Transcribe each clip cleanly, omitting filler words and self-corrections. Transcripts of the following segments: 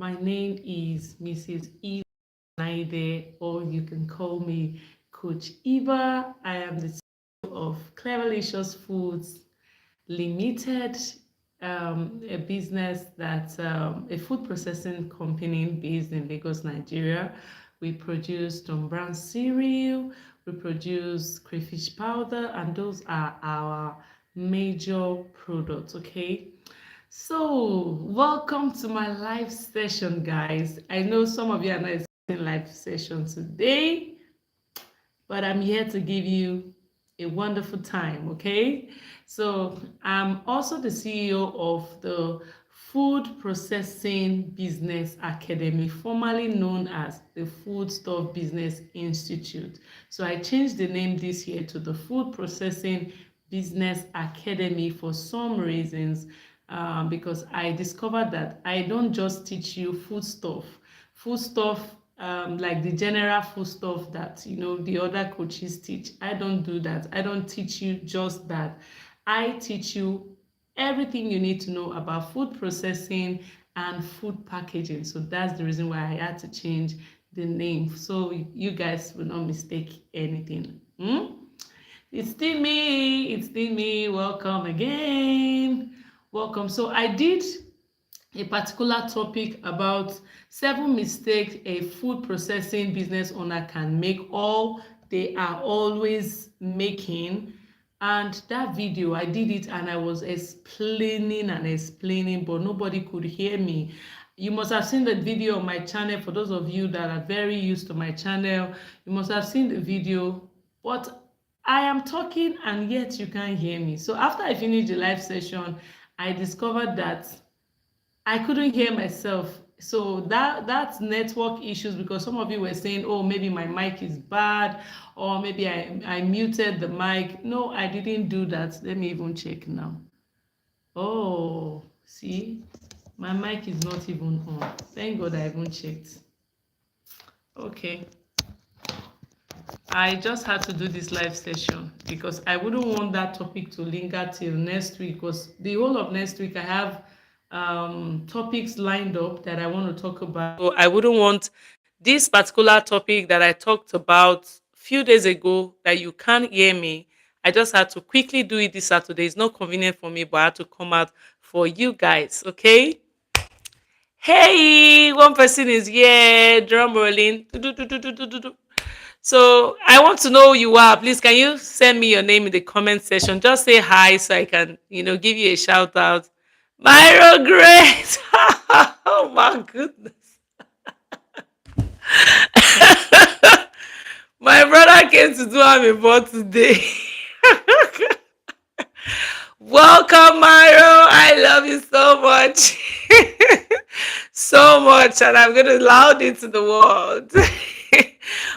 My name is Mrs. Eva Naide, or you can call me Coach Eva. I am the CEO of Cleverlicious Foods Limited, a business that a food processing company based in Lagos, Nigeria. We produce Tom Brown cereal, we produce crayfish powder, and those are our major products. Okay, so welcome to my live session, guys. I know some of you are not expecting live session today, but I'm here to give you a wonderful time, okay? So I'm also the CEO of the Food Processing Business Academy, formerly known as the Food Stuff Business Institute. So I changed the name this year to the Food Processing Business Academy for some reasons, because I discovered that I don't just teach you food stuff like the general food stuff that the other coaches teach. I don't do that. I don't teach you just that. I teach you everything you need to know about food processing and food packaging. So that's the reason why I had to change the name so you guys will not mistake anything. It's still me. Welcome again. Welcome. So I did a particular topic about 7 mistakes a food processing business owner can make, or they are always making. And that video, I did it and I was explaining and explaining, but nobody could hear me. You must have seen the video on my channel. For those of you that are very used to my channel, you must have seen the video, but I am talking and yet you can't hear me. So after I finished the live session, I discovered that I couldn't hear myself. So that's network issues, because some of you were saying, oh, maybe my mic is bad, or maybe I muted the mic. No, I didn't do that. Let me even check now. Oh, see, my mic is not even on. Thank God I even checked. Okay. I just had to do this live session because I wouldn't want that topic to linger till next week, because the whole of next week I have topics lined up that I want to talk about. So I wouldn't want this particular topic that I talked about a few days ago that you can't hear me. I just had to quickly do it this Saturday. It's not convenient for me, but I had to come out for you guys. Okay. Hey, one person is here. Drum rolling. So I want to know who you are. Please, can you send me your name in the comment section? Just say hi so I can, give you a shout out. Myro Grace. Oh my goodness. My brother came to do happy birthday. Welcome, Myro. I love you so much. So much, and I'm gonna loud it to the world.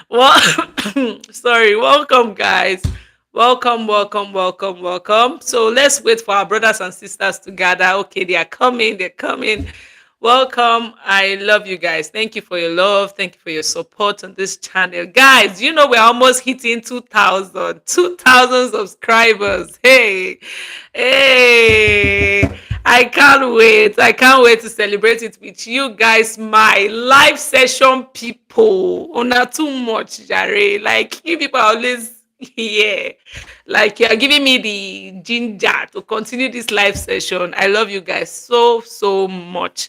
Well, sorry, welcome, guys. Welcome, welcome, welcome, welcome. So let's wait for our brothers and sisters to gather. Okay, they are coming, they're coming. Welcome. I love you guys. Thank you for your love. Thank you for your support on this channel. Guys, we're almost hitting 2,000 subscribers. Hey, hey. I can't wait. I can't wait to celebrate it with you guys, my live session people. Oh, not too much, Jare. Like, you people are always here. Like, you're giving me the ginger to continue this live session. I love you guys so, so much.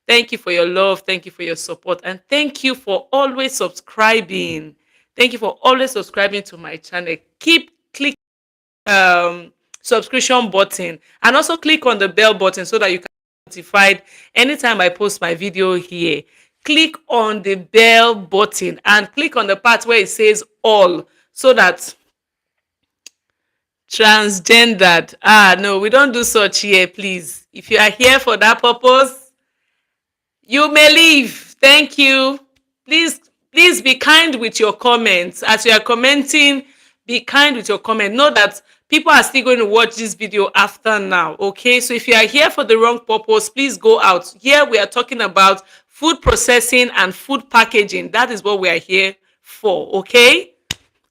Thank you for your love. Thank you for your support. And thank you for always subscribing. Thank you for always subscribing to my channel. Keep clicking subscription button, and also click on the bell button so that you can be notified anytime I post my video here. Click on the bell button and click on the part where it says all, so that transgendered, no, we don't do such here, please. If you are here for that purpose, you may leave. Thank you. Please be kind with your comments. As you are commenting, be kind with your comment. Know that people are still going to watch this video after now. Okay, so if you are here for the wrong purpose, please go out. Here we are talking about food processing and food packaging. That is what we are here for. Okay,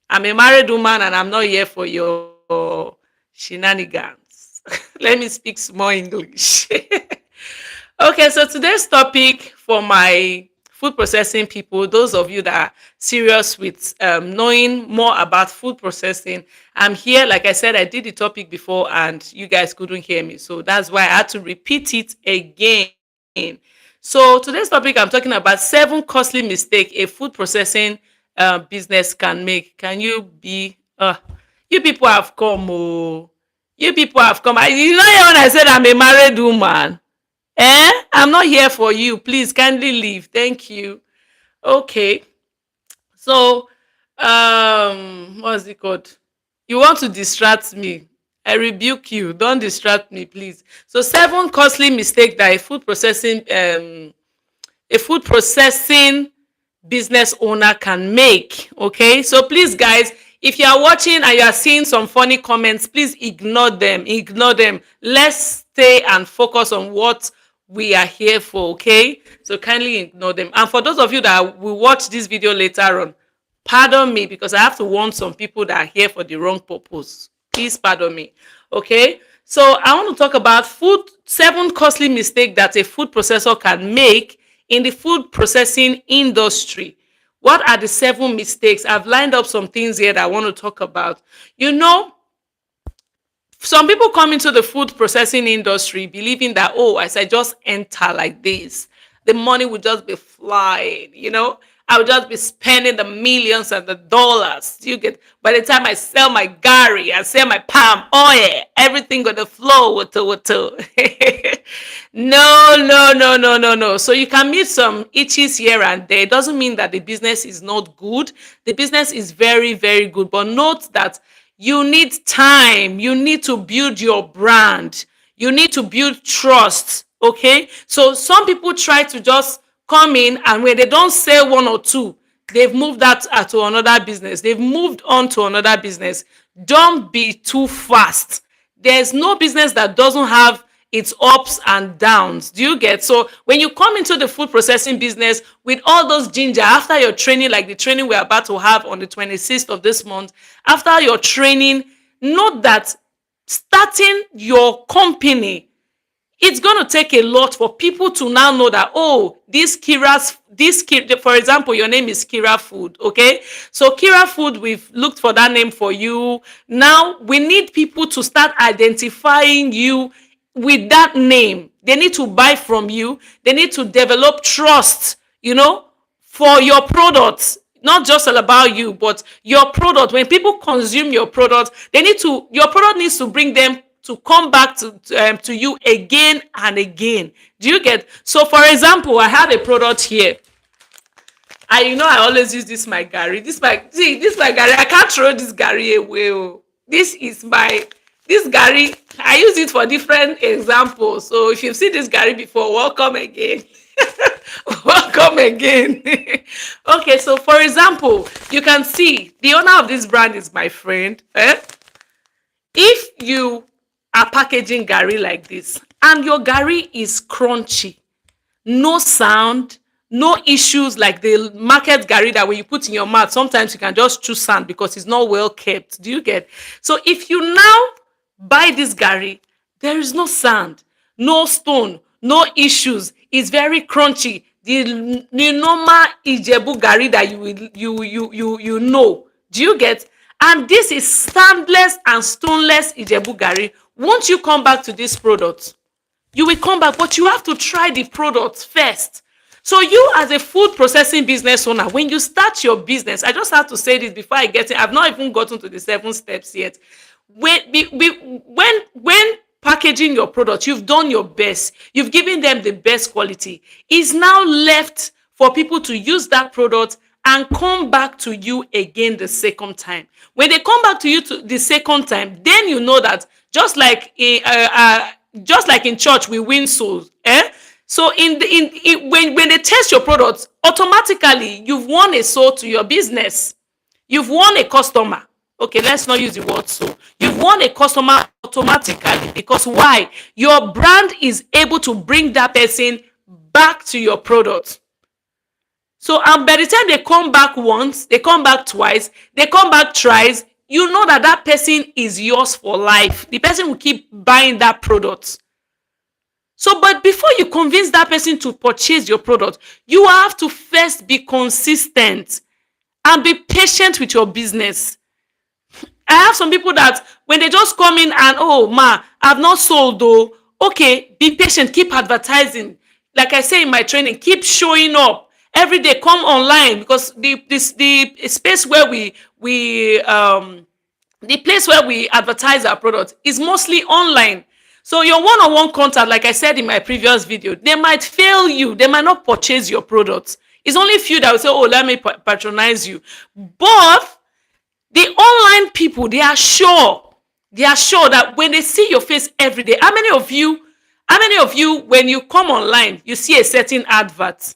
I'm a married woman and I'm not here for your shenanigans. Let me speak small English. Okay, so today's topic for my food processing people, those of you that are serious with knowing more about food processing, I'm here. Like I said, I did the topic before and you guys couldn't hear me. So that's why I had to repeat it again. So today's topic, I'm talking about 7 costly mistakes a food processing business can make. Can you be, you people have come, oh, you people have come. You know when I said I'm a married woman? I'm not here for you. Please kindly leave. Thank you. Okay. So, what's it called? You want to distract me. I rebuke you. Don't distract me, please. So, 7 costly mistakes that a food processing business owner can make. Okay, so please guys, if you are watching and you are seeing some funny comments, please ignore them. Let's stay and focus on what we are here for. Okay, so kindly ignore them. And for those of you that will watch this video later on, pardon me because I have to warn some people that are here for the wrong purpose. Please pardon me. Okay, so I want to talk about 7 costly mistakes that a food processor can make in the food processing industry. What are the 7 mistakes? I've lined up some things here that I want to talk about. You know, some people come into the food processing industry believing that, oh, as I just enter like this, the money will just be flying. I will just be spending the millions and the dollars. You get, by the time I sell my gari and sell my palm oil, everything gonna flow with No, no, no, no, no, no. So you can meet some itches here and there. It doesn't mean that the business is not good. The business is very, very good. But note that you need time. You need to build your brand. You need to build trust. Okay. So some people try to just come in, and when they don't sell one or two, they've moved that to another business. They've moved on to another business. Don't be too fast. There's no business that doesn't have its ups and downs. Do you get? So when you come into the food processing business with all those ginger, after your training, like the training we're about to have on the 26th of this month, after your training, note that starting your company, it's going to take a lot for people to now know that, oh, for example, your name is Kira Food. Okay, so Kira Food, we've looked for that name for you. Now we need people to start identifying you with that name. They need to buy from you. They need to develop trust, for your products. Not just all about you, but your product. When people consume your product, your product needs to bring them to come back to you again and again. Do you get? So for example, I have a product here. I always use this my gari. This my gari. I can't throw this gari away. Oh. This gari. I use it for different examples. So if you've seen this gari before, welcome again. Welcome again. Okay, so for example, you can see the owner of this brand is my friend. If you are packaging gari like this and your gari is crunchy, no sound, no issues like the market gari that when you put in your mouth, sometimes you can just chew sand because it's not well kept. Do you get? So if you now buy this gari, there is no sand, no stone, no issues. It's very crunchy. The normal Ijebu gari that you know. Do you get? And this is sandless and stoneless Ijebu gari. Once you come back to this product, you will come back, but you have to try the product first. So you as a food processing business owner, when you start your business, I just have to say this before I get in. I've not even gotten to the 7 steps yet. When packaging your product, you've done your best. You've given them the best quality. It's now left for people to use that product and come back to you again the second time. When they come back to you the second time, then you know that just like in church, we win souls. So when they test your products, automatically you've won a soul to your business. You've won a customer. Okay, let's not use the word so. You've won a customer automatically because why? Your brand is able to bring that person back to your product. So by the time they come back once, they come back twice, they come back thrice, you know that person is yours for life. The person will keep buying that product. So, but before you convince that person to purchase your product, you have to first be consistent and be patient with your business. I have some people that when they just come in and, oh ma, I've not sold though. Okay, be patient, keep advertising. Like I say in my training, keep showing up every day. Come online, because the space where the place where we advertise our product is mostly online. So your one-on-one contact, like I said in my previous video, they might fail you. They might not purchase your products. It's only few that will say, oh, let me patronize you. But the online people, they are sure that when they see your face every day, how many of you when you come online, you see a certain advert,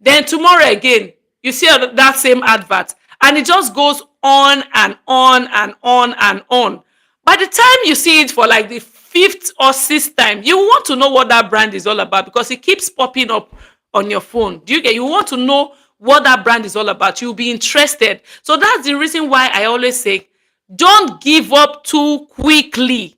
then tomorrow again you see that same advert, and it just goes on and on and on and on. By the time you see it for like the fifth or sixth time, you want to know what that brand is all about, because it keeps popping up on your phone. Do you get? You want to know what that brand is all about. You'll be interested. So that's the reason why I always say, don't give up too quickly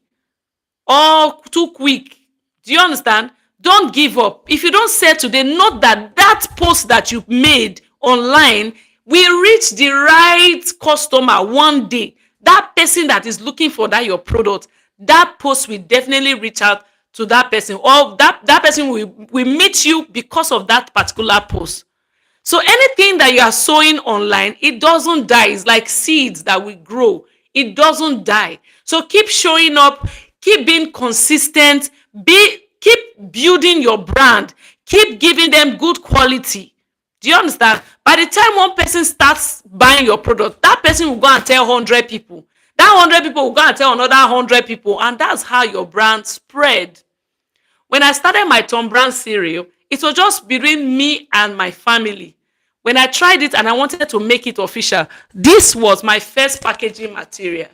or too quick. Do you understand? Don't give up. If you don't sell today, note that that post that you made online will reach the right customer one day. That person that is looking for that your product, that post will definitely reach out to that person, or that person will meet you because of that particular post. So anything that you are sowing online, it doesn't die. It's like seeds that will grow. It doesn't die. So keep showing up, keep being consistent, keep building your brand, keep giving them good quality. Do you understand? By the time one person starts buying your product, that person will go and tell 100 people. That 100 people will go and tell another 100 people, and that's how your brand spread. When I started my Tom Brand cereal, it was just between me and my family. When I tried it and I wanted to make it official, this was my first packaging material.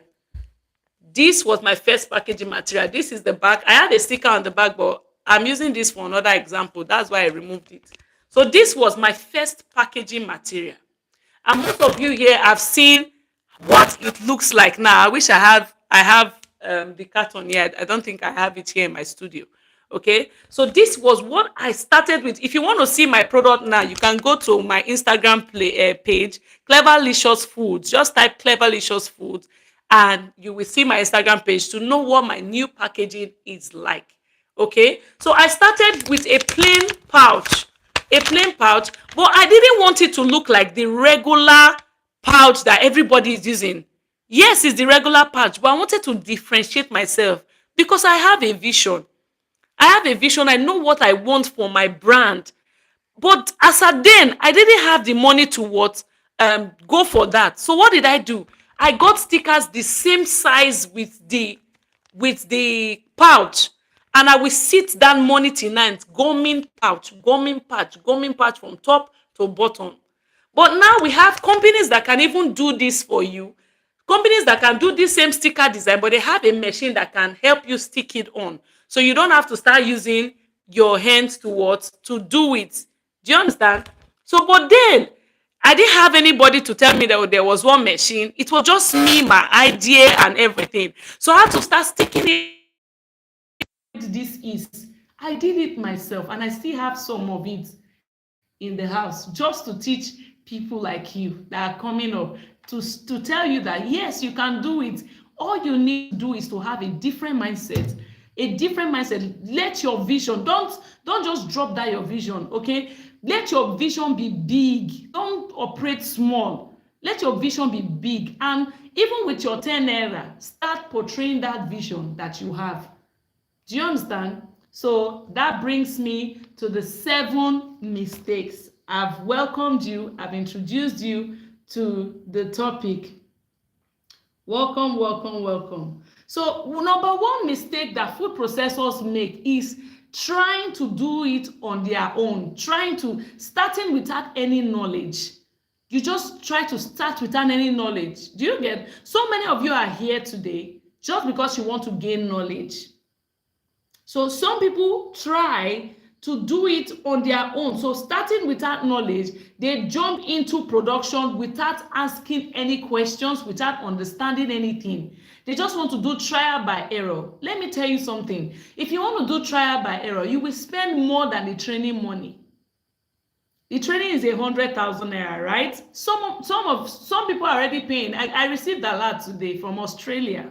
This was my first packaging material. This is the back. I had a sticker on the back, but I'm using this for another example. That's why I removed it. So this was my first packaging material. And most of you here have seen what it looks like now. I wish I have the carton here. I don't think I have it here in my studio. Okay, so this was what I started with. If you want to see my product now, you can go to my Instagram page, Cleverlicious Foods. Just type Cleverlicious Foods and you will see my Instagram page to know what my new packaging is like. Okay, so I started with a plain pouch, but I didn't want it to look like the regular pouch that everybody is using. Yes, it's the regular pouch, but I wanted to differentiate myself because I have a vision. I know what I want for my brand. But as at then, I didn't have the money to go for that. So what did I do? I got stickers the same size with the pouch, and I will sit down morning till night, gumming pouch from top to bottom. But now we have companies that can even do this for you. Companies that can do this same sticker design, but they have a machine that can help you stick it on. So you don't have to start using your hands to do it. Do you understand? So, but then I didn't have anybody to tell me that there was one machine. It was just me, my idea and everything. So I had to start sticking it. This is, I did it myself, and I still have some of it in the house just to teach people like you that are coming up, to tell you that yes, you can do it. All you need to do is to have a different mindset. Let your vision, don't just drop that your vision. Okay, let your vision be big. Don't operate small. Let your vision be big, and even with your 10 naira, start portraying that vision that you have. Do you understand? So that brings me to the 7 mistakes. I've welcomed you, I've introduced you to the topic. Welcome. So number 1 mistake that food processors make is trying to do it on their own, starting without any knowledge. You just try to start without any knowledge. Do you get? So many of you are here today just because you want to gain knowledge. So some people try to do it on their own. So starting without knowledge, they jump into production without asking any questions, without understanding anything. They just want to do trial by error. Let me tell you something. If you want to do trial by error, you will spend more than the training money. The training is 100,000 naira, right? Some people are already paying. I received a lot today from Australia.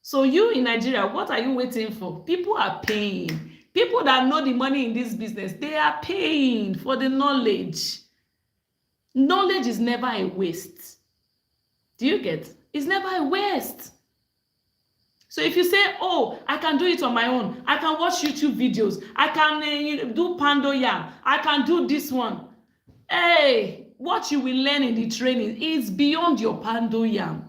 So you in Nigeria, what are you waiting for? People are paying. People that know the money in this business, they are paying for the knowledge. Knowledge is never a waste. Do you get? It's never a waste. So if you say, oh, I can do it on my own, I can watch YouTube videos, I can do Pando Yam, I can do this one. Hey, what you will learn in the training is beyond your Pando Yam.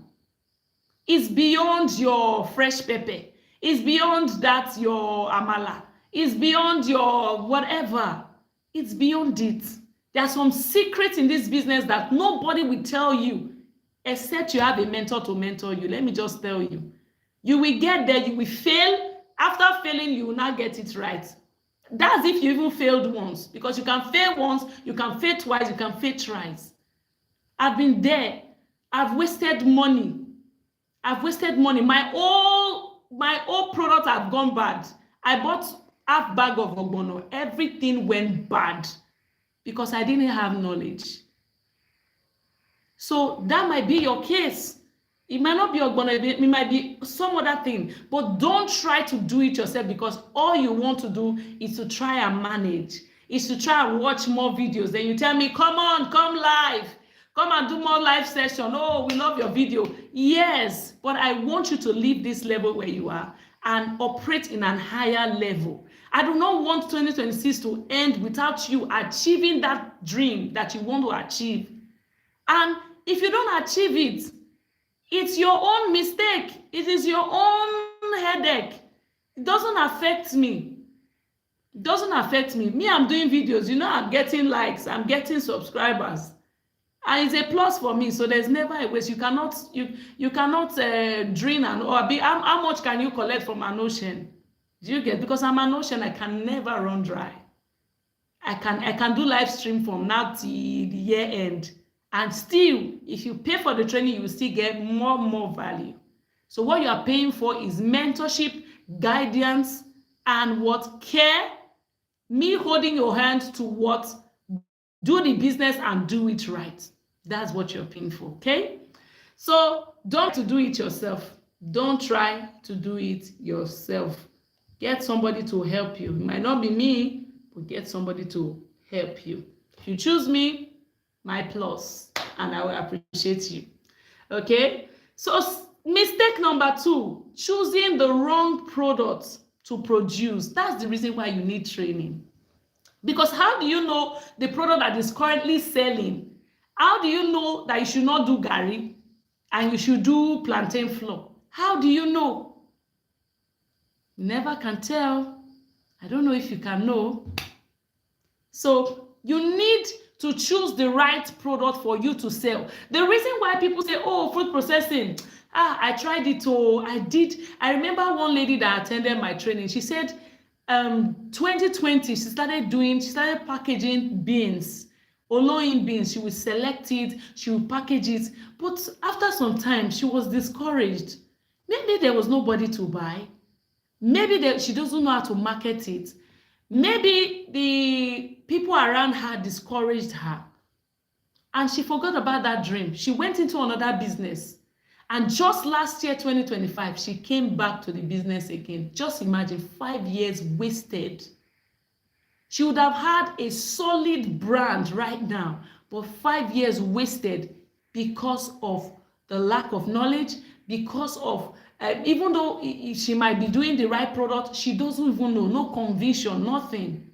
It's beyond your fresh pepper. It's beyond that your amala. It's beyond your whatever. It's beyond it. There are some secrets in this business that nobody will tell you except you have a mentor to mentor you. Let me just tell you. You will get there, you will fail. After failing, you will not get it right. That's if you even failed once, because you can fail once, you can fail twice, you can fail thrice. I've been there. I've wasted money. I've wasted money. My whole product have gone bad. I bought half bag of ogbono. Everything went bad because I didn't have knowledge. So that might be your case. It might not be ogbono, it might be some other thing. But don't try to do it yourself, because all you want to do is to try and manage, is to try and watch more videos. Then you tell me, come on, come live. Come and do more live session. Oh, we love your video. Yes, but I want you to leave this level where you are and operate in a higher level. I do not want 2026 to end without you achieving that dream that you want to achieve. And if you don't achieve it, it's your own mistake. It is your own headache. It doesn't affect me. It doesn't affect me. Me, I'm doing videos. You know, I'm getting likes. I'm getting subscribers. And it's a plus for me. So there's never a waste. You cannot drain and or be. How much can you collect from an ocean? Do you get? Because I'm an ocean, I can never run dry. I can do live stream from now till the year end. And still, if you pay for the training, you will still get more value. So what you are paying for is mentorship, guidance, and what care. Me holding your hand to what. Do the business and do it right. That's what you're paying for, okay? So don't do it yourself. Don't try to do it yourself. Get somebody to help you. It might not be me, but get somebody to help you. If you choose me, my plus, and I will appreciate you, okay? So mistake number 2, choosing the wrong product to produce. That's the reason why you need training. Because how do you know the product that is currently selling? How do you know that you should not do garri and you should do plantain flour? How do you know? You never can tell. I don't know if you can know. So you need to choose the right product for you to sell. The reason why people say, oh, food processing, I tried it, I remember one lady that attended my training. She said, 2020 she started packaging beans, oloyin beans. She would select it, she would package it, but after some time she was discouraged. Maybe there was nobody to buy, maybe she doesn't know how to market it, maybe the people around her discouraged her and she forgot about that dream. She went into another business. And just last year, 2025, she came back to the business again. Just imagine, 5 years wasted. She would have had a solid brand right now, but 5 years wasted because of the lack of knowledge, because of, even though she might be doing the right product, she doesn't even know, no conviction, nothing.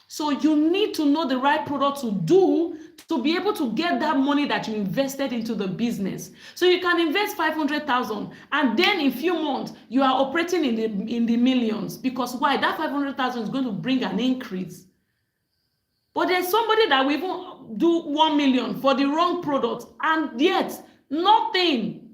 So you need to know the right product to do to be able to get that money that you invested into the business. So you can invest 500,000 and then in few months you are operating in the millions. Because why? That 500,000 is going to bring an increase. But there's somebody that will even do 1 million for the wrong product and yet nothing.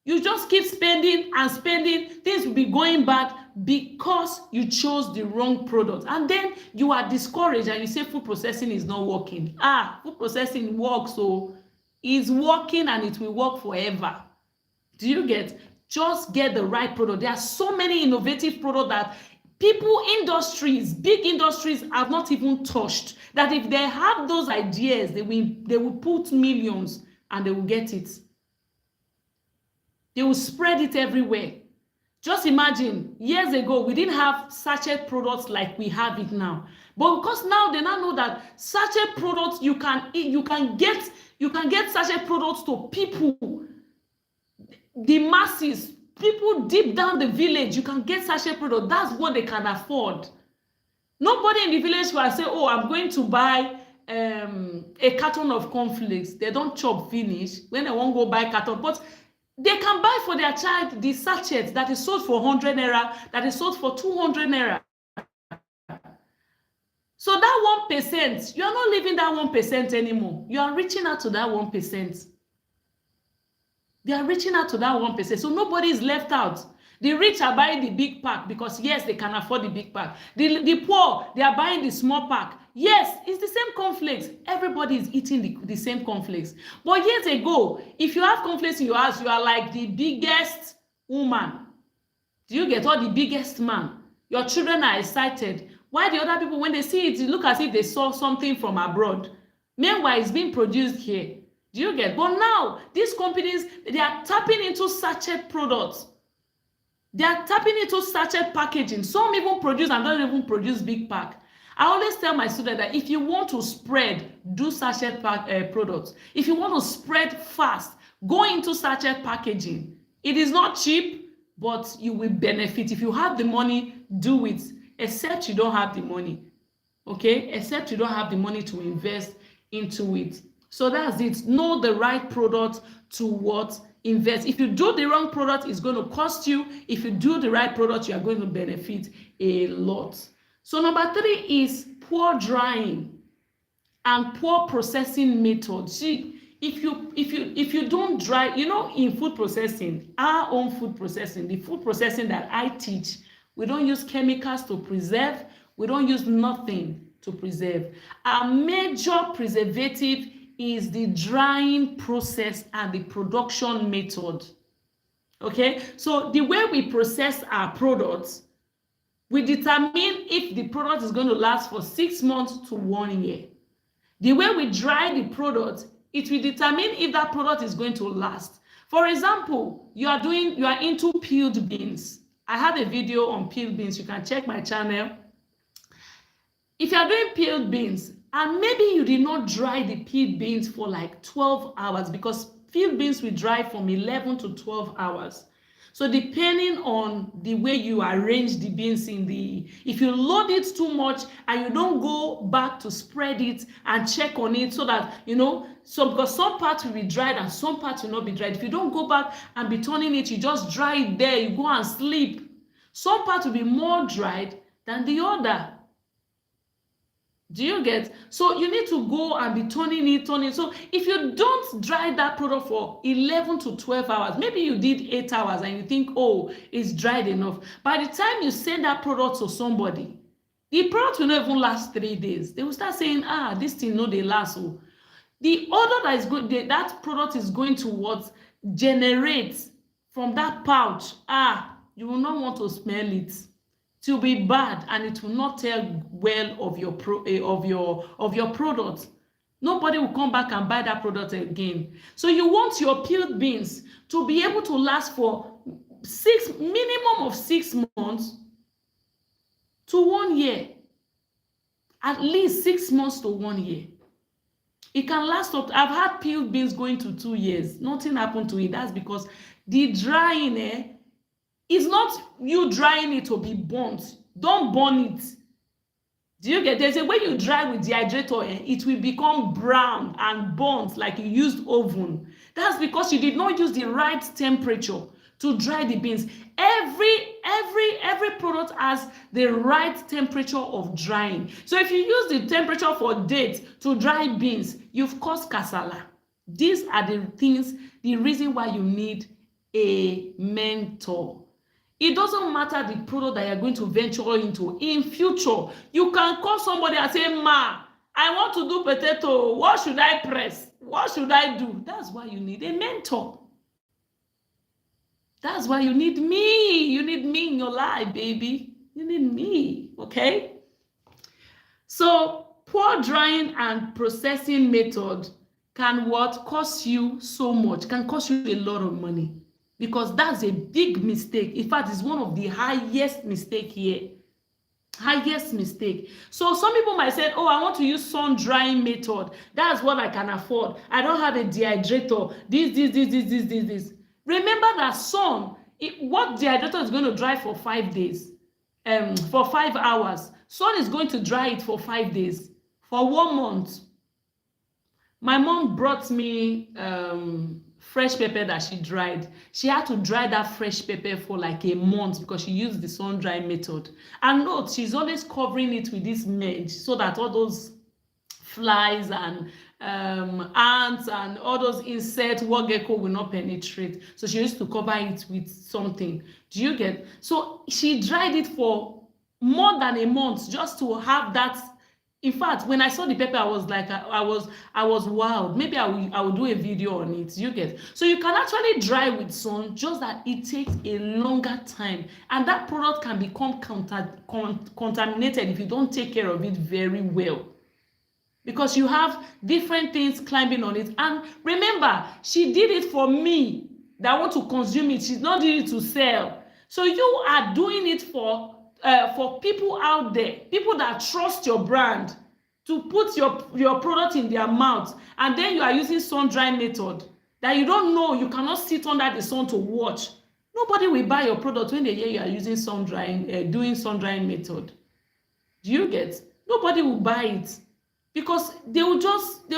You just keep spending and spending. Things will be going bad because you chose the wrong product. And then you are discouraged and you say food processing is not working. Food processing works, so it's working and it will work forever. Do you get? Just get the right product. There are so many innovative products that people, industries, big industries have not even touched. That if they have those ideas, they will put millions and they will get it. They will spread it everywhere. Just imagine, years ago, we didn't have sachet products like we have it now. But because now they now know that sachet products, you can get sachet products to people, the masses, people deep down the village. You can get sachet products. That's what they can afford. Nobody in the village will say, oh, I'm going to buy a carton of cornflakes. They don't chop finish when they won't go buy carton. But they can buy for their child the sachet that is sold for 100 naira, that is sold for 200 naira. So that 1%, you are not living that 1% anymore. You are reaching out to that 1%. They are reaching out to that 1%. So nobody is left out. The rich are buying the big pack because, yes, they can afford the big pack. The poor, they are buying the small pack. Yes, it's the same cornflakes. Everybody is eating the same cornflakes. But years ago, if you have cornflakes in your house, you are like the biggest woman. Do you get? All the biggest man? Your children are excited. Why the other people, when they see it, look as if they saw something from abroad. Meanwhile, it's being produced here. Do you get? But now, these companies, they are tapping into sachet products. They are tapping into sachet packaging. Some even produce and don't even produce big pack. I always tell my students that if you want to spread, do sachet products. If you want to spread fast, go into sachet packaging. It is not cheap, but you will benefit. If you have the money, do it. Except you don't have the money. Okay? Except you don't have the money to invest into it. So that's it. Know the right product to what invest. If you do the wrong product, it's going to cost you. If you do the right product, you are going to benefit a lot. So number 3 is poor drying and poor processing methods. See, if you don't dry, you know, in food processing, our own food processing, the food processing that I teach, we don't use chemicals to preserve. We don't use nothing to preserve. Our major preservative is the drying process and the production method. Okay, so the way we process our products, we determine if the product is going to last for 6 months to 1 year. The way we dry the product, it will determine if that product is going to last. For example, you are into peeled beans. I have a video on peeled beans. You can check my channel. If you are doing peeled beans, and maybe you did not dry the peeled beans for like 12 hours, because peeled beans will dry from 11 to 12 hours. So depending on the way you arrange the beans if you load it too much and you don't go back to spread it and check on it so that, because some parts will be dried and some parts will not be dried. If you don't go back and be turning it, you just dry it there, you go and sleep. Some parts will be more dried than the other. Do you get? So you need to go and be turning it. So if you don't dry that product for 11 to 12 hours, maybe you did 8 hours and you think, oh, it's dried enough. By the time you send that product to somebody, the product will not even last 3 days. They will start saying, this thing no dey last. So the odor that is good, that product is going to what generates from that pouch. You will not want to smell it. It will be bad and it will not tell well of your product. Nobody will come back and buy that product again. So you want your peeled beans to be able to last for minimum of 6 months to 1 year. At least 6 months to 1 year. It can last up. I've had peeled beans going to 2 years. Nothing happened to it. That's because the drying it's not you drying it to be burnt. Don't burn it. Do you get? There's a way you dry with dehydrator, it will become brown and burnt like you used oven. That's because you did not use the right temperature to dry the beans. Every product has the right temperature of drying. So if you use the temperature for dates to dry beans, you've caused kasala. These are the things, the reason why you need a mentor. It doesn't matter the product that you're going to venture into. In future, you can call somebody and say, Ma, I want to do potato. What should I press? What should I do? That's why you need a mentor. That's why you need me. You need me in your life, baby. You need me, okay? So poor drying and processing method can what cost you so much, can cost you a lot of money, because that's a big mistake. In fact, it's one of the highest mistake here. Highest mistake. So some people might say, oh, I want to use sun drying method. That's what I can afford. I don't have a dehydrator. This. Remember that sun, what dehydrator is going to dry for 5 days, for 5 hours. Sun is going to dry it for 5 days, for 1 month. My mom brought me fresh pepper that she dried. She had to dry that fresh pepper for like a month because she used the sun dry method. And note, she's always covering it with this medge so that all those flies and ants and all those insects, what gecko will not penetrate. So she used to cover it with something. Do you get? So she dried it for more than a month just to have that. In fact, when I saw the pepper, I was like, I was wild. Maybe I will do a video on it. You get? So you can actually dry with sun, just that it takes a longer time, and that product can become contaminated if you don't take care of it very well, because you have different things climbing on it. And remember, she did it for me that want to consume it. She's not doing it to sell. So you are doing it for people out there, people that trust your brand, to put your product in their mouth, and then you are using sun drying method that you don't know. You cannot sit under the sun to watch. Nobody will buy your product when they hear you are using sun drying, doing sun drying method. Do you get? Nobody will buy it, because they will just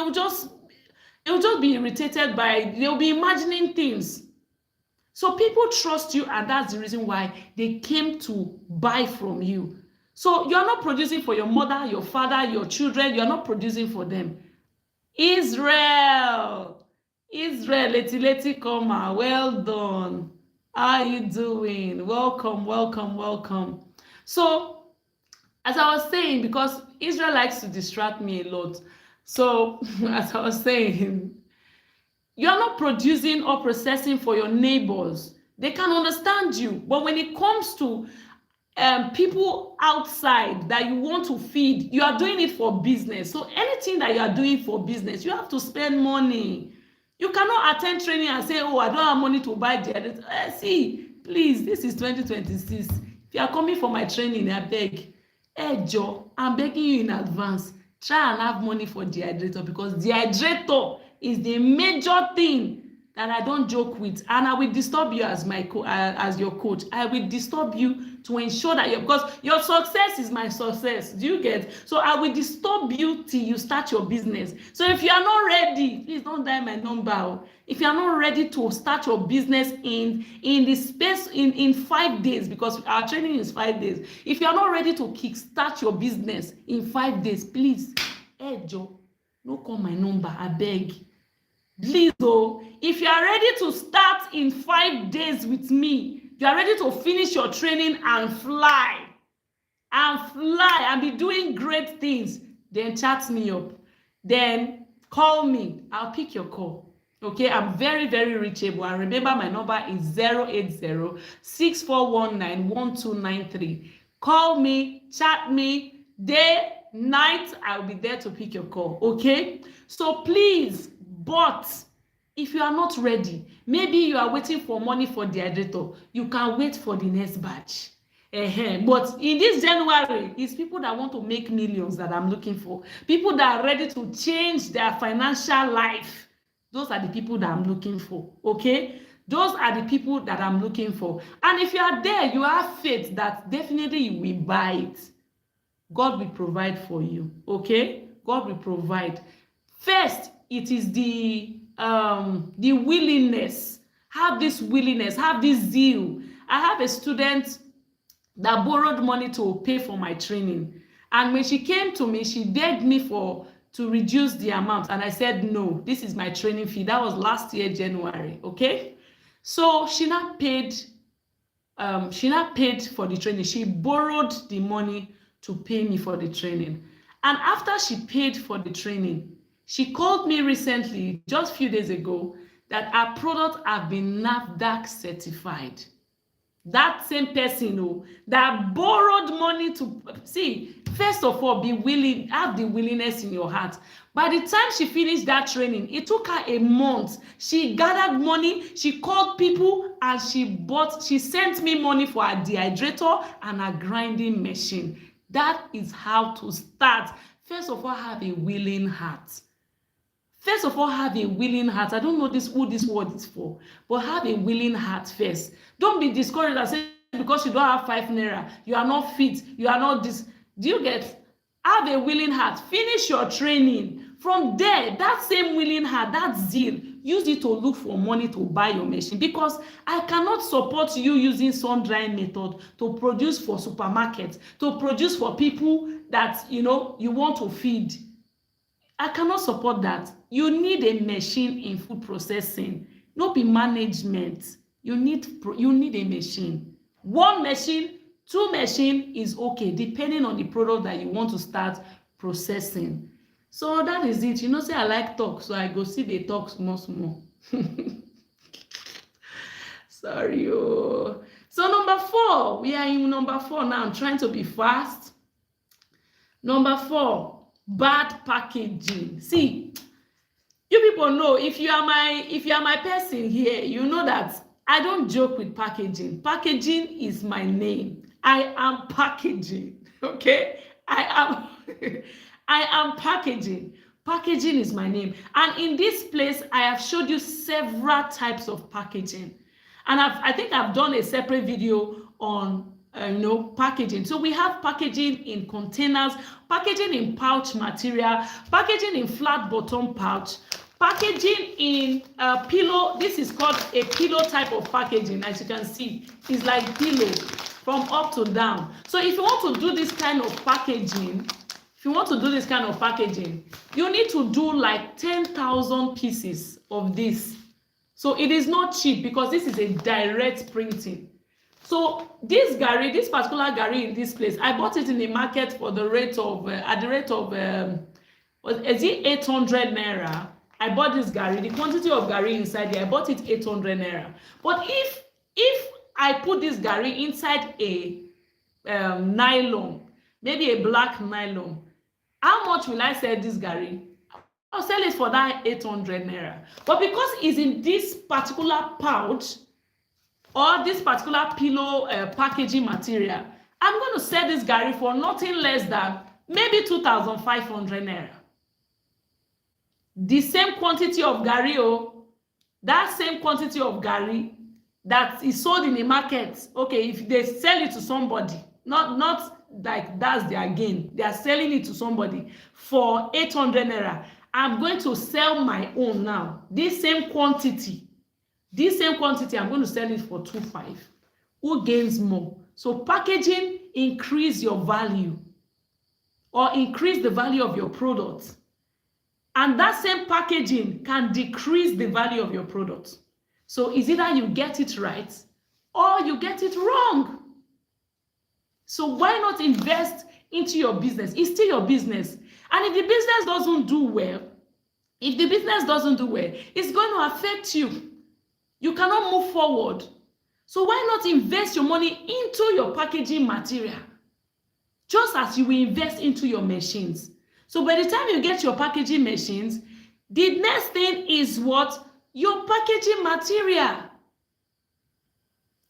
be irritated by, they'll be imagining things. So people trust you, and that's the reason why they came to buy from you. So you're not producing for your mother, your father, your children. You're not producing for them. Israel, leti Koma, well done. How are you doing? Welcome. So as I was saying, because Israel likes to distract me a lot. So as I was saying, you're not producing or processing for your neighbors. They can understand you. But when it comes to people outside that you want to feed, you are doing it for business. So anything that you are doing for business, you have to spend money. You cannot attend training and say, oh, I don't have money to buy the see, please, this is 2026. If you are coming for my training, I beg. Hey, Joe, I'm begging you in advance. Try and have money for dehydrator, because dehydrator is the major thing that I don't joke with, and I will disturb you as my as your coach. I will disturb you to ensure that because your success is my success. Do you get? So I will disturb you till you start your business. So if you are not ready, please don't dial my number. If you are not ready to start your business in the space in 5 days, because our training is 5 days. If you are not ready to kickstart your business in 5 days, please, hey Joe, no call my number, I beg. Please, oh, if you are ready to start in 5 days with me, you are ready to finish your training and fly and be doing great things, then chat me up. Then call me. I'll pick your call. Okay, I'm very, very reachable. And remember, my number is 080-6419-1293. Call me, chat me, day, night, I'll be there to pick your call. Okay, so please. But if you are not ready, maybe you are waiting for money for the dehydrator, you can wait for the next batch. But in this January, it's people that want to make millions that I'm looking for. People that are ready to change their financial life. Those are the people that I'm looking for. Okay? Those are the people that I'm looking for. And if you are there, you have faith that definitely you will buy it. God will provide for you. Okay? God will provide. First, it is the willingness. Have this willingness, have this zeal. I have a student that borrowed money to pay for my training, and when she came to me, she begged me to reduce the amount, and I said no. This is my training fee. That was last year January. Okay, So she not paid for the training. She borrowed the money to pay me for the training. And after she paid for the training, she called me recently, just a few days ago, that her product have been NAFDAC certified. That same person that borrowed money to see, first of all, be willing, have the willingness in your heart. By the time she finished that training, it took her a month. She gathered money, she called people, and she sent me money for her dehydrator and her grinding machine. That is how to start. First of all, have a willing heart. First of all, have a willing heart. I don't know who this word is for, but have a willing heart first. Don't be discouraged and say because you don't have 5 naira, you are not fit, you are not this. Do you get? Have a willing heart. Finish your training. From there, that same willing heart, that zeal, use it to look for money to buy your machine, because I cannot support you using sun drying method to produce for supermarkets, to produce for people that you want to feed. I cannot support that. You need a machine in food processing, not be management. You need a machine. 1 machine, 2 machine is okay, depending on the product that you want to start processing. So that is it. Say I like talk, so I go see the talk small. Sorry. So number 4, we are in number 4 now. I'm trying to be fast. Number 4, bad packaging. See, you people know, if you are my person here, you know that I don't joke with packaging. Packaging is my name. I am packaging. Okay, I am packaging. Packaging is my name. And in this place, I have showed you several types of packaging. And I think I've done a separate video on packaging. So we have packaging in containers, packaging in pouch material, packaging in flat bottom pouch, packaging in pillow. This is called a pillow type of packaging. As you can see, it's like pillow from up to down. So if you want to do this kind of packaging, you need to do like 10,000 pieces of this. So it is not cheap, because this is a direct printing. So this particular gari in this place, I bought it in the market for the rate of, at the rate of, is it 800 naira? I bought this gari, the quantity of gari inside there, I bought it 800 naira. But if I put this gari inside a nylon, maybe a black nylon, how much will I sell this gari? I'll sell it for that 800 naira. But because it's in this particular pouch, or this particular pillow packaging material, I'm going to sell this gari for nothing less than maybe 2,500 naira. The same quantity of gari, that same quantity of gari that is sold in the market, okay, if they sell it to somebody, not like that's their gain, they are selling it to somebody for 800 naira. I'm going to sell my own now. This same quantity, I'm going to sell it for 2.5. Who gains more? So packaging increase your value, or increase the value of your product. And that same packaging can decrease the value of your product. So it's either you get it right or you get it wrong. So why not invest into your business? It's still your business. And if the business doesn't do well, it's going to affect you. You cannot move forward. So why not invest your money into your packaging material, just as you will invest into your machines? So by the time you get your packaging machines, the next thing is what? Your packaging material.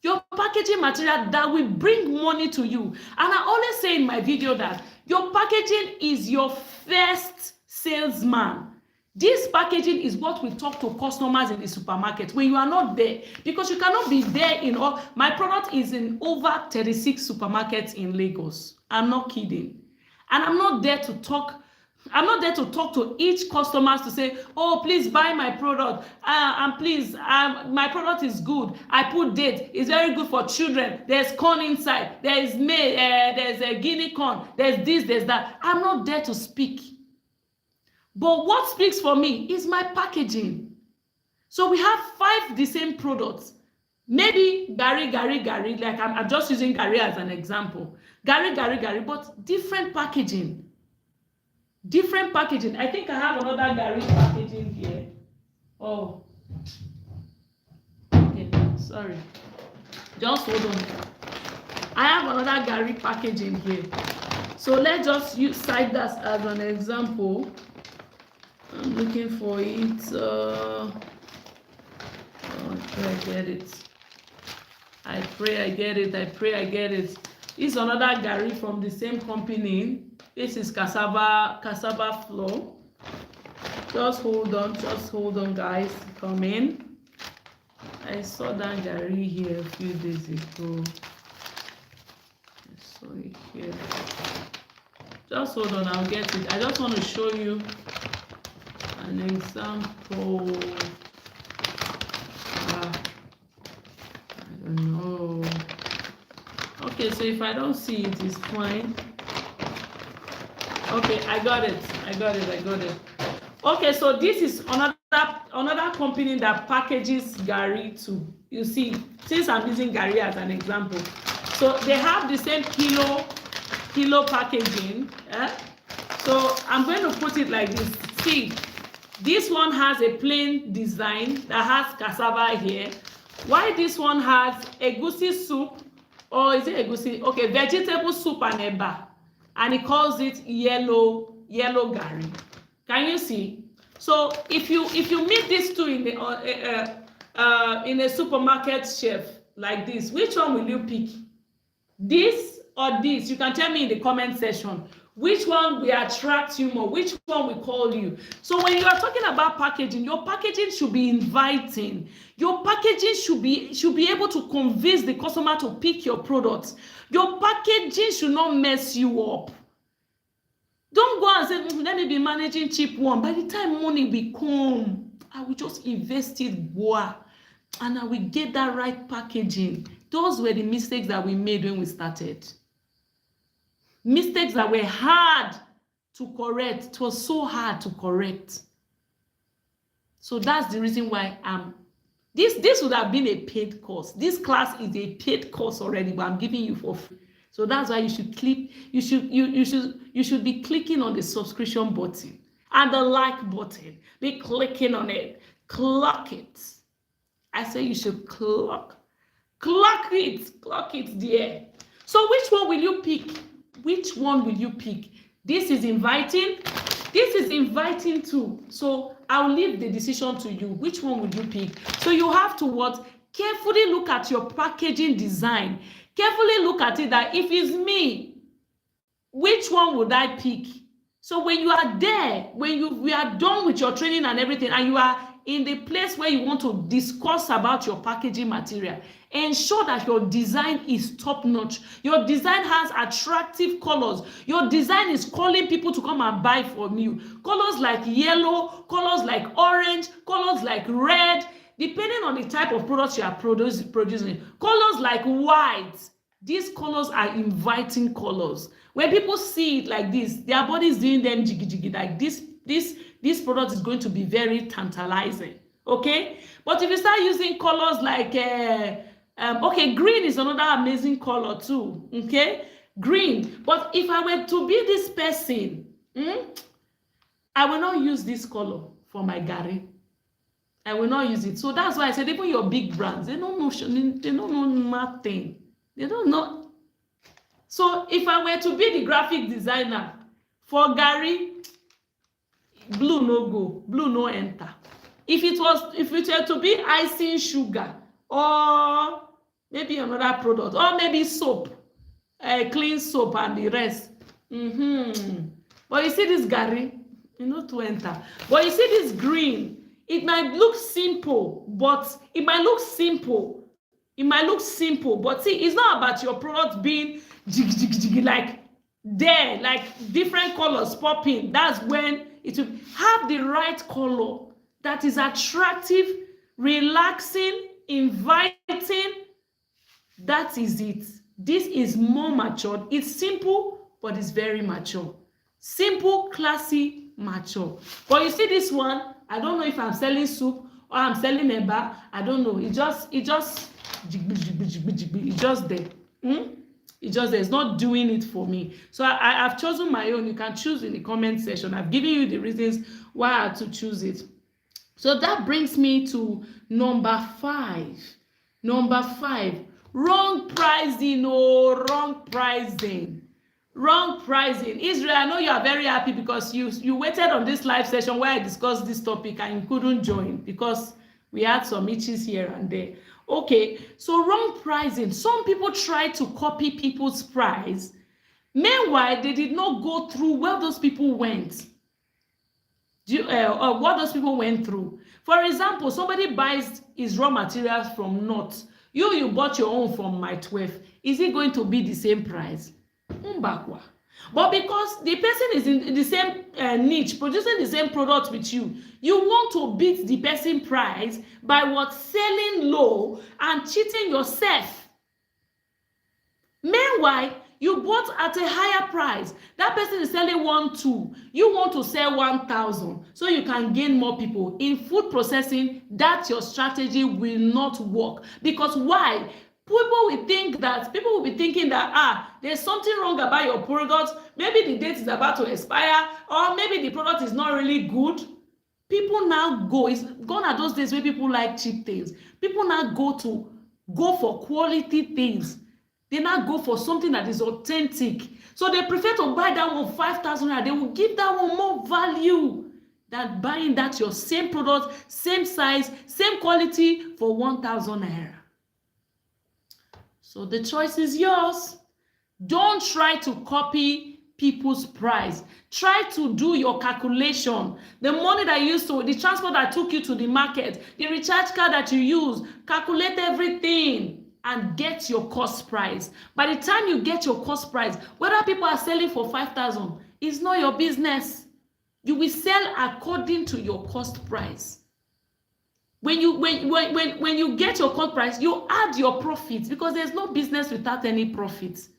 Your packaging material that will bring money to you. And I always say in my video that your packaging is your first salesman. This packaging is what we talk to customers in the supermarket when you are not there, because you cannot be there in all. My product is in over 36 supermarkets in Lagos. I'm not kidding. And I'm not there to talk to each customer to say, oh, please buy my product. And please, my product is good. I put date. It's very good for children. There's corn inside. There's a guinea corn. There's this, there's that. I'm not there to speak. But what speaks for me is my packaging. So we have 5 the same products. Maybe Gary, like I'm just using Gary as an example. Gary, but different packaging. Different packaging. I think I have another Gary packaging here. Oh. Okay, sorry. Just hold on. I have another Gary packaging here. So let's just cite that as an example. I'm looking for it. Oh, I pray I get it. I pray I get it. This is another Gary from the same company. This is cassava flour. Just hold on, guys. Come in. I saw that Gary here a few days ago. I saw it here. Just hold on, I'll get it. I just want to show you an example. I don't know. Okay, so if I don't see it, it's fine. Okay, I got it. Okay, so this is another company that packages Gary too. You see, since I'm using Gary as an example, so they have the same kilo packaging. So I'm going to put it like this. See, this one has a plain design that has cassava here. Why this one has egusi soup, or is it egusi? Okay, vegetable soup and eba, and it calls it yellow Gary. Can you see? So if you meet these two in a supermarket shelf like this, which one will you pick? This or this? You can tell me in the comment section. Which one will attract you more? Which one will call you? So when you are talking about packaging, your packaging should be inviting. Your packaging should be able to convince the customer to pick your products. Your packaging should not mess you up. Don't go and say, let me be managing cheap one. By the time money will come, I will just invest it, boah, and I will get that right packaging. Those were the mistakes that we made when we started. Mistakes that were hard to correct. It was so hard to correct. So that's the reason why this would have been a paid course. This class is a paid course already, but I'm giving you for free. So that's why you should click. You should be clicking on the subscription button and the like button. Be clicking on it. Clock it. I say you should clock it there. So which one will you pick? Which one will you pick? This is inviting. This is inviting too. So I'll leave the decision to you. Which one will you pick? So you have to what? Carefully look at your packaging design. Carefully look at it that if it's me, which one would I pick? So when you are there, we are done with your training and everything, and you are in the place where you want to discuss about your packaging material, ensure that your design is top notch. Your design has attractive colors. Your design is calling people to come and buy from you. Colors like yellow, colors like orange, colors like red, depending on the type of products you are producing. Colors like white. These colors are inviting colors. When people see it like this, their body is doing them jiggy, like this product is going to be very tantalizing. Okay? But if you start using colors like, okay, green is another amazing color too. Okay? Green. But if I were to be this person, I will not use this color for my Gary. I will not use it. So that's why I said even your big brands, they don't know nothing. They don't know. So if I were to be the graphic designer for Gary, blue no go, blue no enter. If it were to be icing sugar or maybe another product or maybe soap, clean soap and the rest. But you see this Gary, you know to enter. But you see this green. It might look simple, but but see, it's not about your product being jiggy, like there, like different colors popping. That's when it will have the right color that is attractive, relaxing, inviting. That is it. This is more matured. It's simple, but it's very mature. Simple, classy, mature. But you see this one, I don't know if I'm selling soup or I'm selling eba. I don't know. It just It's just there. It's just there. It's not doing it for me. So I've chosen my own. You can choose in the comment section. I've given you the reasons why I had to choose it. So that brings me to number 5. Number 5, wrong pricing. Oh, wrong pricing. Wrong pricing. Israel, I know you are very happy because you waited on this live session where I discussed this topic and you couldn't join because we had some itches here and there. Okay, so wrong pricing. Some people try to copy people's price. Meanwhile, they did not go through where those people went. What those people went through. For example, somebody buys his raw materials from North. You bought your own from My 12. Is it going to be the same price? But because the person is in the same niche, producing the same product with you, you want to beat the person price by what? Selling low and cheating yourself. Meanwhile, you bought at a higher price. That person is selling 1,200. You want to sell 1,000 so you can gain more people. In food processing, that your strategy will not work. Because why? People will be thinking that there's something wrong about your product. Maybe the date is about to expire, or maybe the product is not really good. People now it's gone are those days where people like cheap things. People now go for quality things. They now go for something that is authentic. So they prefer to buy that one 5,000 naira. They will give that one more value than buying that your same product, same size, same quality for 1,000 naira. So the choice is yours. Don't try to copy people's price. Try to do your calculation. The money that you used to, the transport that took you to the market, the recharge card that you use, calculate everything and get your cost price. By the time you get your cost price, whether people are selling for 5,000, it's not your business. You will sell according to your cost price. When you get your cost price, you add your profits because there's no business without any profits.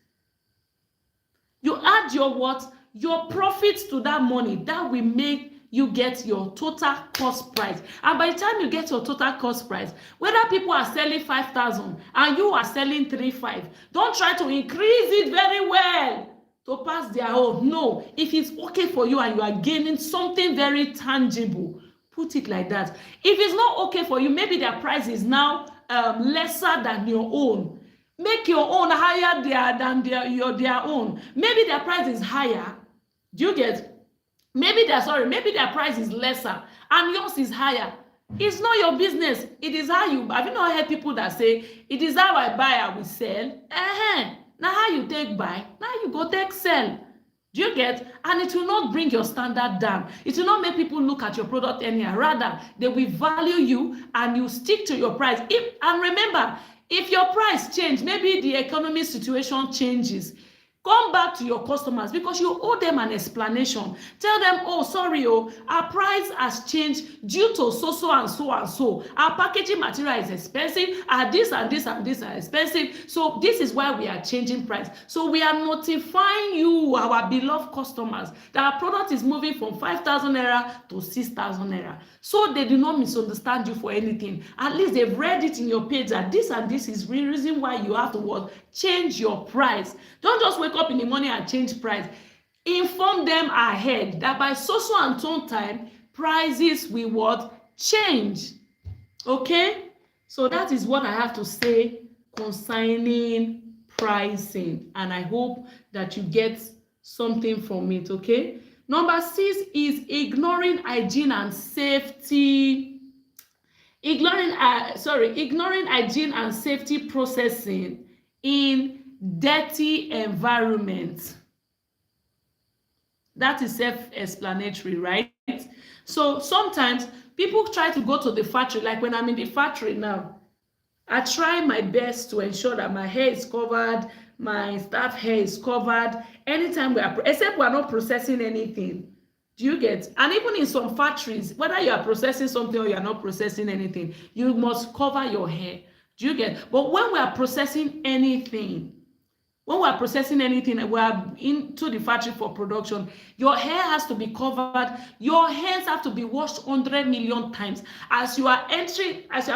You add your what? Your profits to that money. That will make you get your total cost price. And by the time you get your total cost price, whether people are selling 5,000 and you are selling 3,500, don't try to increase it very well to pass their own. No, if it's okay for you and you are gaining something very tangible, put it like that. If it's not okay for you, maybe their price is now lesser than your own. Make your own higher than their own. Maybe their price is higher. Do you get? Maybe their price is lesser and yours is higher. It's not your business. It is how you. Have you not heard people that say, it is how I buy, I will sell? Now how you take buy, now you go take sell. Do you get? And it will not bring your standard down. It will not make people look at your product anyhow. Rather, they will value you and you stick to your price. And remember, if your price changes, maybe the economic situation changes, come back to your customers because you owe them an explanation. Tell them, oh, sorry, our price has changed due to so and so. Our packaging material is expensive, this and this and this are expensive. So this is why we are changing price. So we are notifying you, our beloved customers, that our product is moving from 5,000 naira to 6,000 naira. So they do not misunderstand you for anything. At least they've read it in your page that this and this is the reason why you have to change your price. Don't just wake up in the morning and change price. Inform them ahead that by so and so time, prices will change. Okay? So that is what I have to say concerning pricing. And I hope that you get something from it. Okay? Number 6 is ignoring hygiene and safety. Ignoring hygiene and safety processing in dirty environment. That is self-explanatory, right? So sometimes people try to go to the factory, like when I'm in the factory now, I try my best to ensure that my hair is covered, my staff hair is covered, anytime except we are not processing anything. Do you get? And even in some factories, whether you are processing something or you are not processing anything, you must cover your hair. Do you get? But when we are processing anything, When we're processing anything, we're into the factory for production, your hair has to be covered. Your hands have to be washed 100 million times. As you are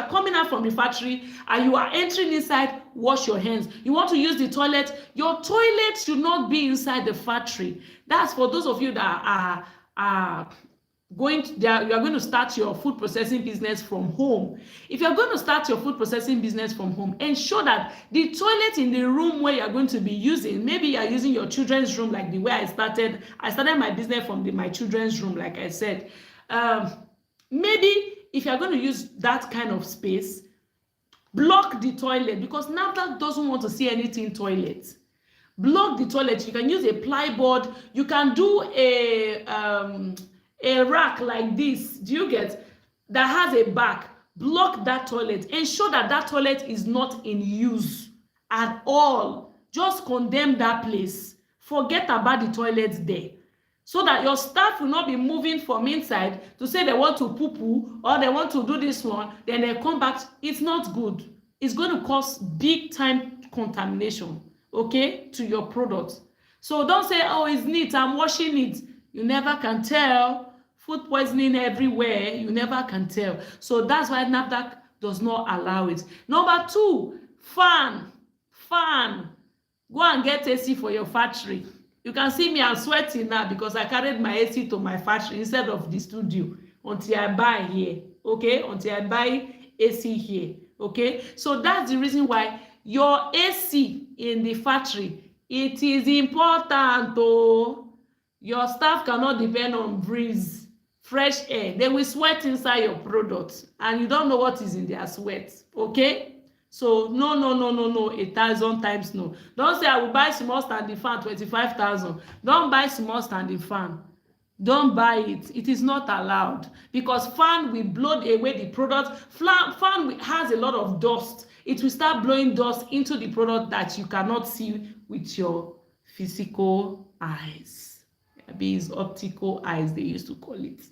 coming out from the factory and you are entering inside, wash your hands. You want to use the toilet, your toilet should not be inside the factory. That's for those of you that are you are going to start your food processing business from home. If you're going to start your food processing business from home, ensure that the toilet in the room where you're going to be using, maybe you're using your children's room, like the way I started my business from my children's room, like I said. Maybe if you're going to use that kind of space, block the toilet, because NAFDAC doesn't want to see anything toilet. Block the toilet. You can use a plyboard. You can do a rack like this, do you get, that has a back. Block that toilet. Ensure that that toilet is not in use at all. Just condemn that place. Forget about the toilets there, so that your staff will not be moving from inside to say they want to poo-poo or they want to do this one, then they come back. It's not good. It's going to cause big time contamination, okay, to your product. So don't say, oh, it's neat, I'm washing it. You never can tell. Food poisoning everywhere, you never can tell. So that's why NAFDAC does not allow it. Number 2, fan. Go and get AC for your factory. You can see me, I'm sweating now because I carried my AC to my factory instead of the studio until I buy here, okay? Until I buy AC here, okay? So that's the reason why your AC in the factory, it is important, though. Your staff cannot depend on breeze, fresh air. They will sweat inside your products and you don't know what is in their sweat, okay? So no, 1,000 times no. Don't say I will buy small standing fan 25,000. Don't buy small standing fan. Don't buy it. It is not allowed, because fan will blow away the product. Fan has a lot of dust. It will start blowing dust into the product that you cannot see with your physical eyes. Maybe it's optical eyes they used to call it.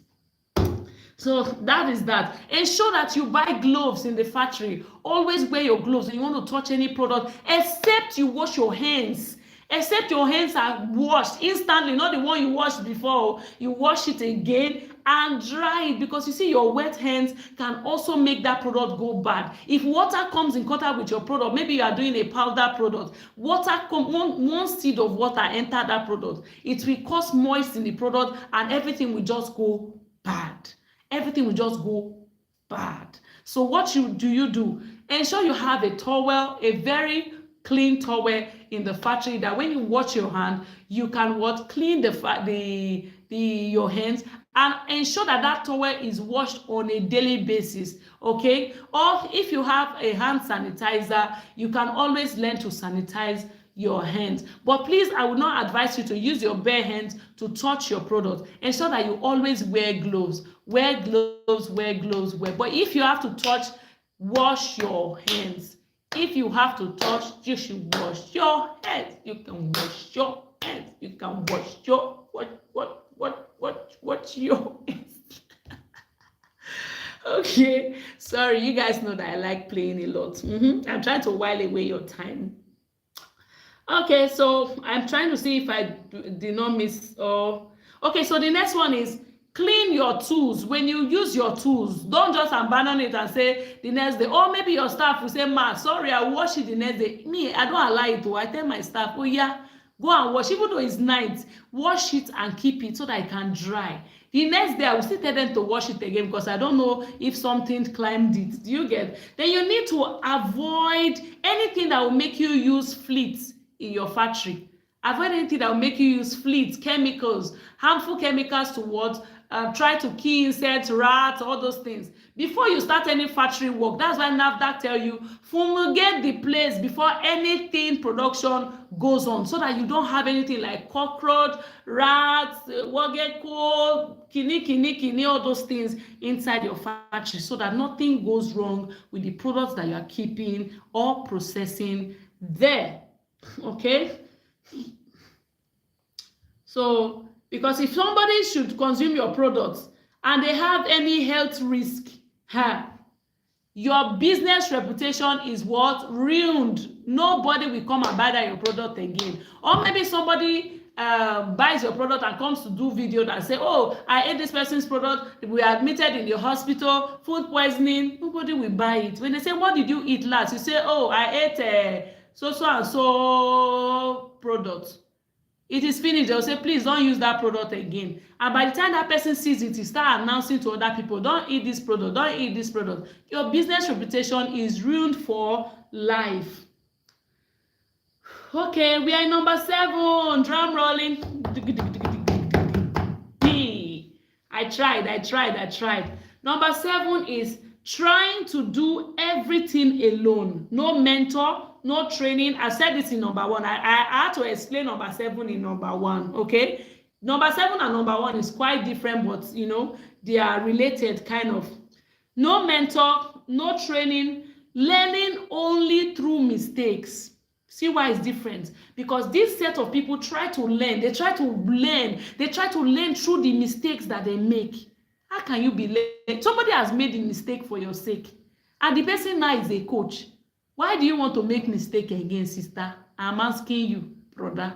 So that is that. Ensure that you buy gloves in the factory. Always wear your gloves when you want to touch any product, except you wash your hands. Except your hands are washed instantly, not the one you washed before. You wash it again and dry it, because you see your wet hands can also make that product go bad. If water comes in contact with your product, maybe you are doing a powder product, one seed of water enter that product, it will cause moist in the product and everything will just go bad. Everything will just go bad. So what do you do? Ensure you have a towel, a very clean towel in the factory, that when you wash your hand, you can clean your hands, and ensure that that towel is washed on a daily basis, okay? Or if you have a hand sanitizer, you can always learn to sanitize your hands. But please, I would not advise you to use your bare hands to touch your product. Ensure that you always wear gloves. Wear gloves. But if you have to touch, wash your hands. If you have to touch, you should wash your hands. You can wash your hands. You can wash your your hands. Okay, sorry, you guys know that I like playing a lot. I'm trying to while away your time. Okay, so I'm trying to see if I did not miss. Okay, so the next one is clean your tools. When you use your tools, don't just abandon it and say the next day, or maybe your staff will say, ma, sorry, I'll wash it the next day. Me, I don't allow it to. I tell my staff, oh yeah, go and wash. Even though it's night, wash it and keep it so that it can dry. The next day, I will still tell them to wash it again, because I don't know if something climbed it. Do you get? Then you need to avoid anything that will make you use fleets in your factory. Avoid anything that will make you use fleets, chemicals, harmful chemicals to what? Try to kill insects, rats, all those things. Before you start any factory work, that's why NAFDAC tell you, fumigate the place before anything production goes on, so that you don't have anything like cockroach, rats, wageko, kini, all those things inside your factory, so that nothing goes wrong with the products that you are keeping or processing there. Okay? So, because if somebody should consume your products and they have any health risk, your business reputation is what? Ruined. Nobody will come and buy that your product again. Or maybe somebody buys your product and comes to do video that say, oh, I ate this person's product, we are admitted in the hospital, food poisoning. Nobody will buy it. When they say, what did you eat last? You say, oh, I ate so and so product. It is finished. They'll say, please don't use that product again. And by the time that person sees it, he start announcing to other people, don't eat this product, don't eat this product. Your business reputation is ruined for life. Okay, we are in number 7. Drum rolling. I tried. Number 7 is trying to do everything alone. No mentor, no training. I said this in number 1. I had to explain number 7 in number 1. Okay, number 7 and number 1 is quite different, but you know they are related kind of. No mentor, no training, learning only through mistakes. See why it's different? Because this set of people try to learn. They try to learn through the mistakes that they make. How can you be late? Somebody has made a mistake for your sake, and the person now is a coach. Why do you want to make mistake again, sister? I'm asking you, brother.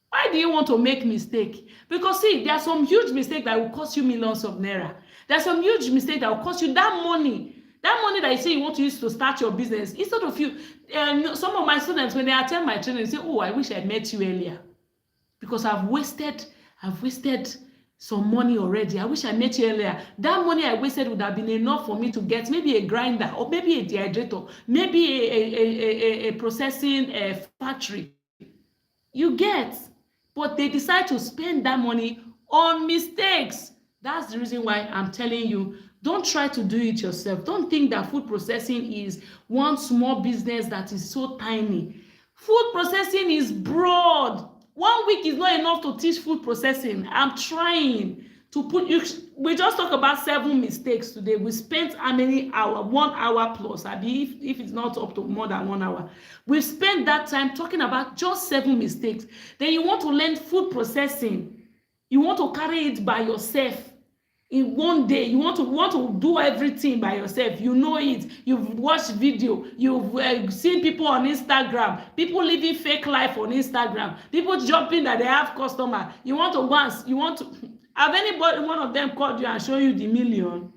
Why do you want to make mistake? Because see, there are some huge mistakes that will cost you millions of naira. There are some huge mistakes that will cost you that money. That money that you say you want to use to start your business. Instead of you, some of my students, when they attend my training, they say, oh, I wish I met you earlier. Because I've wasted some money already. I wish I met you earlier. That money I wasted would have been enough for me to get maybe a grinder, or maybe a dehydrator, maybe a processing factory. You get, but they decide to spend that money on mistakes. That's the reason why I'm telling you, don't try to do it yourself. Don't think that food processing is one small business that is so tiny. Food processing is broad. 1 week is not enough to teach food processing. I'm trying to put you. We just talked about 7 mistakes today. We spent how many hours? 1 hour plus. I mean, if it's not up to more than 1 hour, we've spent that time talking about just 7 mistakes. Then you want to learn food processing. You want to carry it by yourself. In 1 day, you want to do everything by yourself. You know it. You've watched video. You've seen people on Instagram. People living fake life on Instagram. People jumping that they have customer. You want to have anybody, one of them called you and show you the million?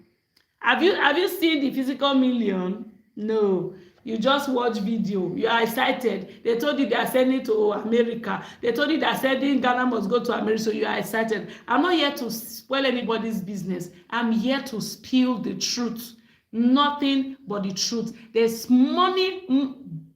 Have you seen the physical million? No. You just watch video. You are excited. They told you they are sending to America. They told you they are sending Ghana must go to America, so you are excited. I'm not here to spoil anybody's business. I'm here to spill the truth. Nothing but the truth. There's money.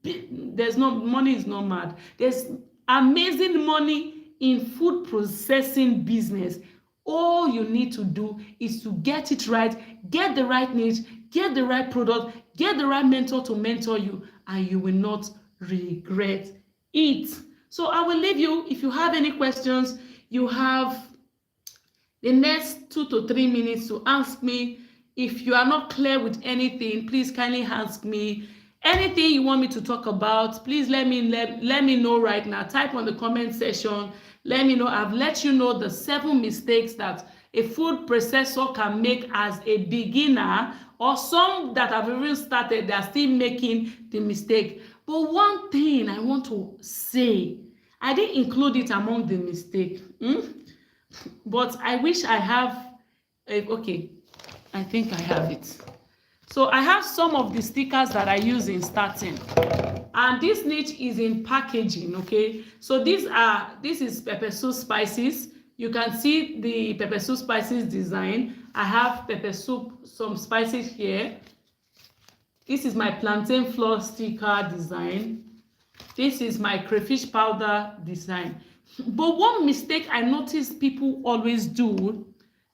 Money is not mad. There's amazing money in food processing business. All you need to do is to get it right, get the right niche, get the right product, get the right mentor to mentor you, and you will not regret it. So I will leave you. If you have any questions, you have the next 2 to 3 minutes to ask me. If you are not clear with anything, please kindly ask me. Anything you want me to talk about, please let me know right now. Type on the comment section. Let me know. I've let you know the 7 mistakes that a food processor can make as a beginner, or some that have even started, they are still making the mistake. But one thing I want to say, I didn't include it among the mistake. But I wish I have. Okay, I think I have it. So I have some of the stickers that I use in starting. And this niche is in packaging, okay? So this is pepper soup spices. You can see the pepper soup spices design. I have pepper soup, some spices here. This is my plantain flour sticker design. This is my crayfish powder design. But one mistake I noticed people always do,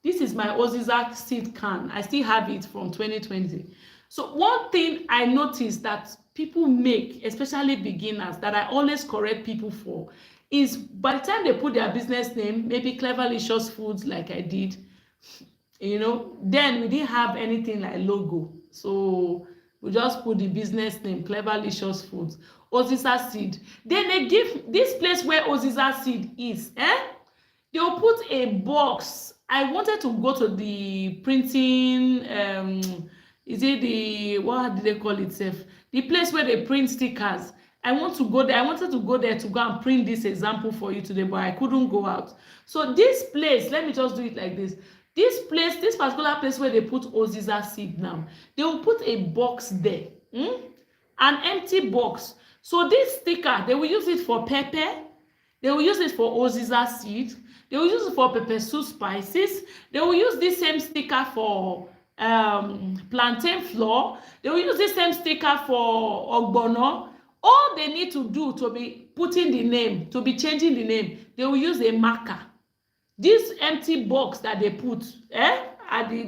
this is my Oziza seed can. I still have it from 2020. So one thing I noticed that people make, especially beginners, that I always correct people for, is by the time they put their business name, maybe Cleverlicious Foods like I did, then we didn't have anything like logo. So we just put the business name, Cleverlicious Foods, Oziza Seed. Then they give this place where Oziza Seed is, they'll put a box. I wanted to go to the printing, is it the, what did they call itself? The place where they print stickers. I want to go there. I wanted to go there to go and print this example for you today, but I couldn't go out. So this place, let me just do it like this. This place, this particular place where they put Oziza seed now, they will put a box there, an empty box. So this sticker, they will use it for pepper, they will use it for Oziza seed, they will use it for pepper soup spices, they will use this same sticker for plantain flour, they will use this same sticker for ogbono. All they need to do to be putting the name, to be changing the name, they will use a marker. This empty box that they put at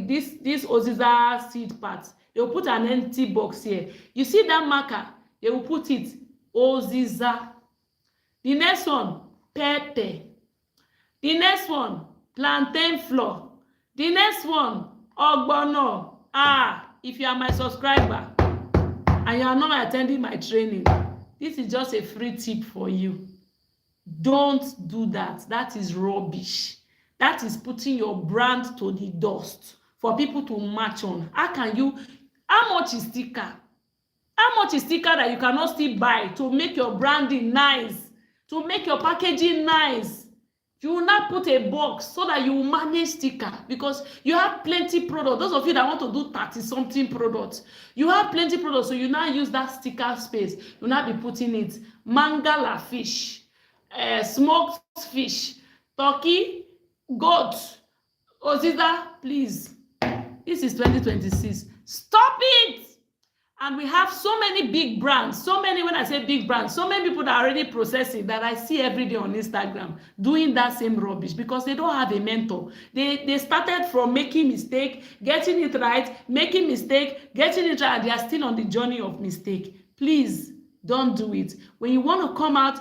this Oziza seed part, they will put an empty box here. You see that marker? They will put it Oziza. The next one, pepper. The next one, plantain flour. The next one, ogbono. If you are my subscriber and you are not attending my training, this is just a free tip for you. Don't do that. That is rubbish. That is putting your brand to the dust for people to match on. How much is sticker? How much is sticker that you cannot still buy to make your branding nice, to make your packaging nice? You will not put a box so that you will manage sticker, because you have plenty products. Those of you that want to do 30-something products, you have plenty products, so you now use that sticker space. You will not be putting it mangala fish, smoked fish, turkey, goat, Oziza, please. This is 2026. Stop it! And we have so many big brands, so many, when I say big brands, so many people that are already processing that I see every day on Instagram doing that same rubbish because they don't have a mentor. They started from making mistake, getting it right, making mistake, getting it right, and they are still on the journey of mistake. Please don't do it. When you want to come out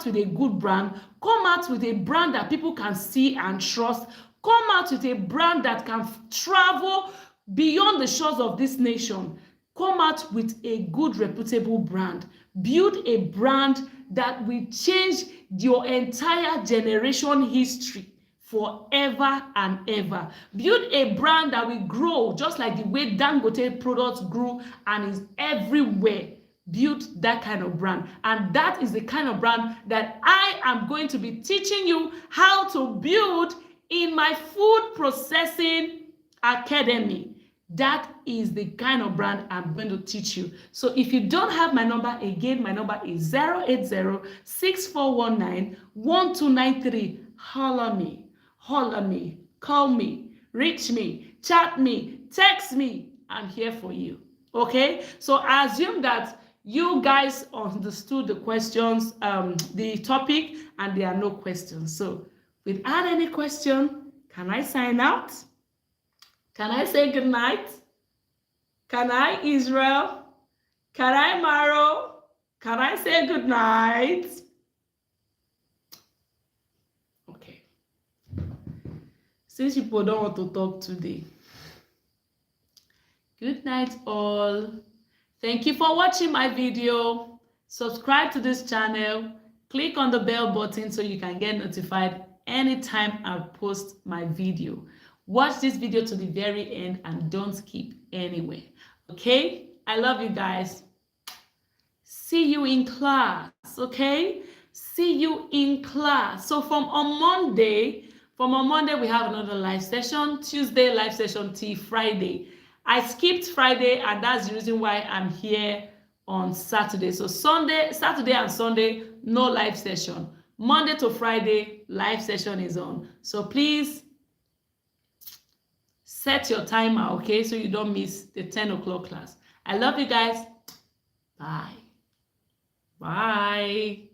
with a good brand, come out with a brand that people can see and trust, come out with a brand that can travel beyond the shores of this nation. Come out with a good, reputable brand. Build a brand that will change your entire generation history forever and ever. Build a brand that will grow just like the way Dangote products grew and is everywhere. Build that kind of brand. And that is the kind of brand that I am going to be teaching you how to build in my food processing academy. That is the kind of brand I'm going to teach you. So if you don't have my number, again, my number is 080-6419-1293. Holler me, call me, reach me, chat me, text me. I'm here for you. Okay? So I assume that you guys understood the questions, the topic, and there are no questions. So without any question, can I sign out? Can I say good night? Can I, Israel? Can I, Maro? Can I say good night? Okay. Since people don't want to talk today. Good night, all. Thank you for watching my video. Subscribe to this channel. Click on the bell button so you can get notified anytime I post my video. Watch this video to the very end and don't skip anywhere. Okay? I love you guys. See you in class. Okay? See you in class. So from on Monday we have another live session. Tuesday live session till Friday. I skipped Friday and that's the reason why I'm here on Saturday. So Saturday and Sunday, no live session. Monday to Friday, live session is on. So please set your timer, okay, so you don't miss the 10 o'clock class. I love you guys. Bye. Bye.